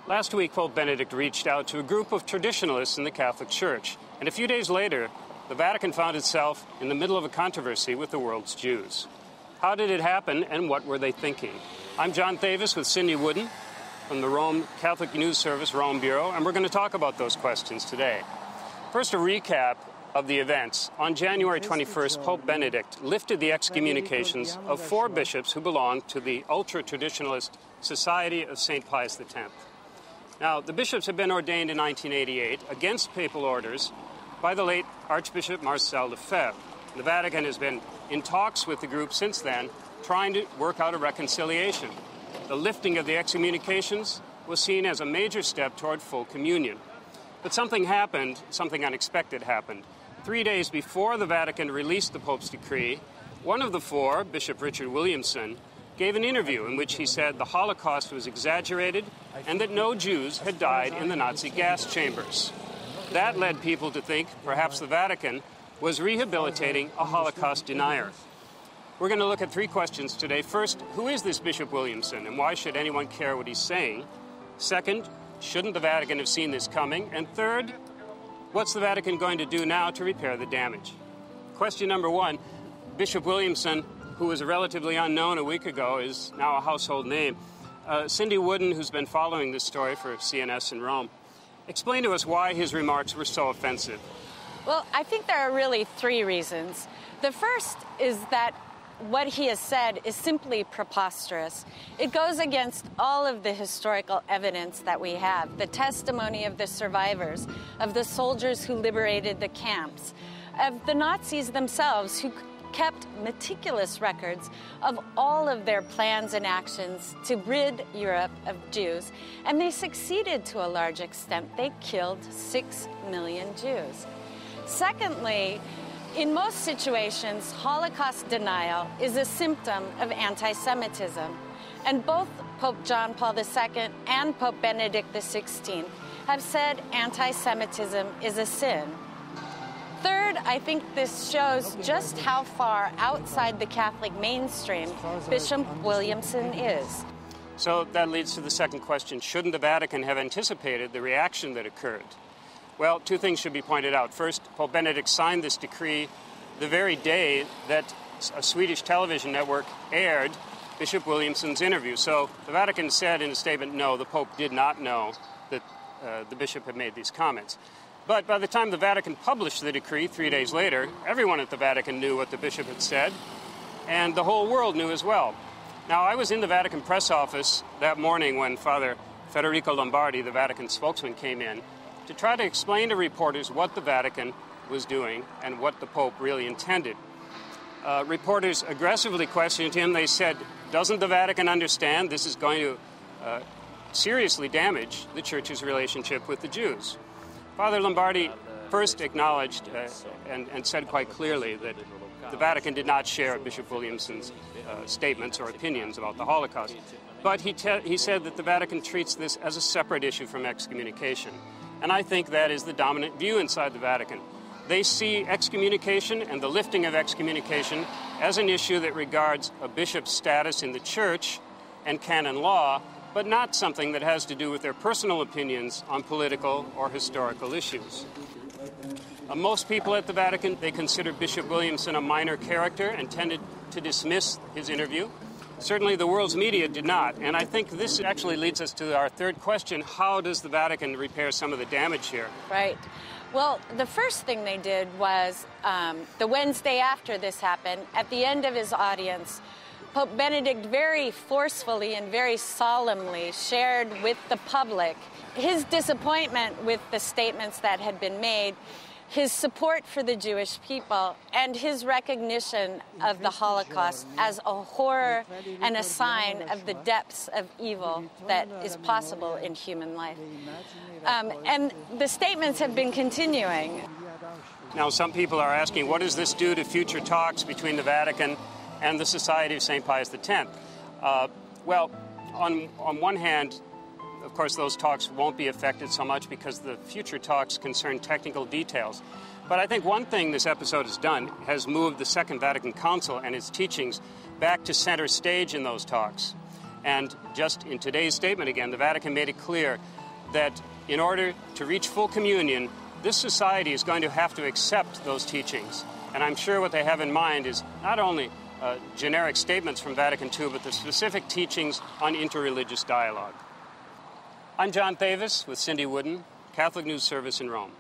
Last week, Pope Benedict reached out to a group of traditionalists in the Catholic Church, and a few days later, the Vatican found itself in the middle of a controversy with the world's Jews. How did it happen, and what were they thinking? I'm John Thavis with Cindy Wooden from the Rome Catholic News Service Rome Bureau, and we're going to talk about those questions today. First, a recap of the events. On January 21st, Pope Benedict lifted the excommunications of 4 bishops who belonged to the ultra-traditionalist Society of St. Pius X. Now, the bishops had been ordained in 1988 against papal orders by the late Archbishop Marcel Lefebvre. The Vatican has been in talks with the group since then, trying to work out a reconciliation. The lifting of the excommunications was seen as a major step toward full communion. But something happened, something unexpected happened. 3 days before the Vatican released the Pope's decree, one of the 4, Bishop Richard Williamson, gave an interview in which he said the Holocaust was exaggerated and that no Jews had died in the Nazi gas chambers. That led people to think perhaps the Vatican was rehabilitating a Holocaust denier. We're going to look at 3 questions today. First, who is this Bishop Williamson, and why should anyone care what he's saying? Second, shouldn't the Vatican have seen this coming? And third, what's the Vatican going to do now to repair the damage? Question number 1, Bishop Williamson, who was relatively unknown a week ago, is now a household name. Cindy Wooden, who's been following this story for CNS in Rome, explain to us why his remarks were so offensive. Well, I think there are really 3 reasons. The first is that what he has said is simply preposterous. It goes against all of the historical evidence that we have, the testimony of the survivors, of the soldiers who liberated the camps, of the Nazis themselves who kept meticulous records of all of their plans and actions to rid Europe of Jews. And they succeeded to a large extent. They killed 6 million Jews. Secondly, in most situations, Holocaust denial is a symptom of anti-Semitism. And both Pope John Paul II and Pope Benedict XVI have said anti-Semitism is a sin. Third, I think this shows just how far outside the Catholic mainstream Bishop Williamson is. So that leads to the second question. Shouldn't the Vatican have anticipated the reaction that occurred? Well, 2 things should be pointed out. First, Pope Benedict signed this decree the very day that a Swedish television network aired Bishop Williamson's interview. So the Vatican said in a statement, no, the Pope did not know that the bishop had made these comments. But by the time the Vatican published the decree 3 days later, everyone at the Vatican knew what the bishop had said, and the whole world knew as well. Now, I was in the Vatican press office that morning when Father Federico Lombardi, the Vatican spokesman, came in to try to explain to reporters what the Vatican was doing and what the Pope really intended. Reporters aggressively questioned him. They said, doesn't the Vatican understand this is going to seriously damage the Church's relationship with the Jews? Father Lombardi first acknowledged and said quite clearly that the Vatican did not share Bishop Williamson's statements or opinions about the Holocaust. But he said that the Vatican treats this as a separate issue from excommunication. And I think that is the dominant view inside the Vatican. They see excommunication and the lifting of excommunication as an issue that regards a bishop's status in the Church and canon law, but not something that has to do with their personal opinions on political or historical issues. Most people at the Vatican, they consider Bishop Williamson a minor character and tended to dismiss his interview. Certainly the world's media did not, and I think this actually leads us to our third question. How does the Vatican repair some of the damage here? Right. Well, the first thing they did was the Wednesday after this happened, at the end of his audience, Pope Benedict very forcefully and very solemnly shared with the public his disappointment with the statements that had been made, his support for the Jewish people, and his recognition of the Holocaust as a horror and a sign of the depths of evil that is possible in human life. And the statements have been continuing. Now, some people are asking, what does this do to future talks between the Vatican and the Society of St. Pius X? Well, on one hand, of course, those talks won't be affected so much because the future talks concern technical details. But I think one thing this episode has done has moved the Second Vatican Council and its teachings back to center stage in those talks. And just in today's statement again, the Vatican made it clear that in order to reach full communion, this society is going to have to accept those teachings. And I'm sure what they have in mind is not only generic statements from Vatican II, but the specific teachings on interreligious dialogue. I'm John Thavis with Cindy Wooden, Catholic News Service in Rome.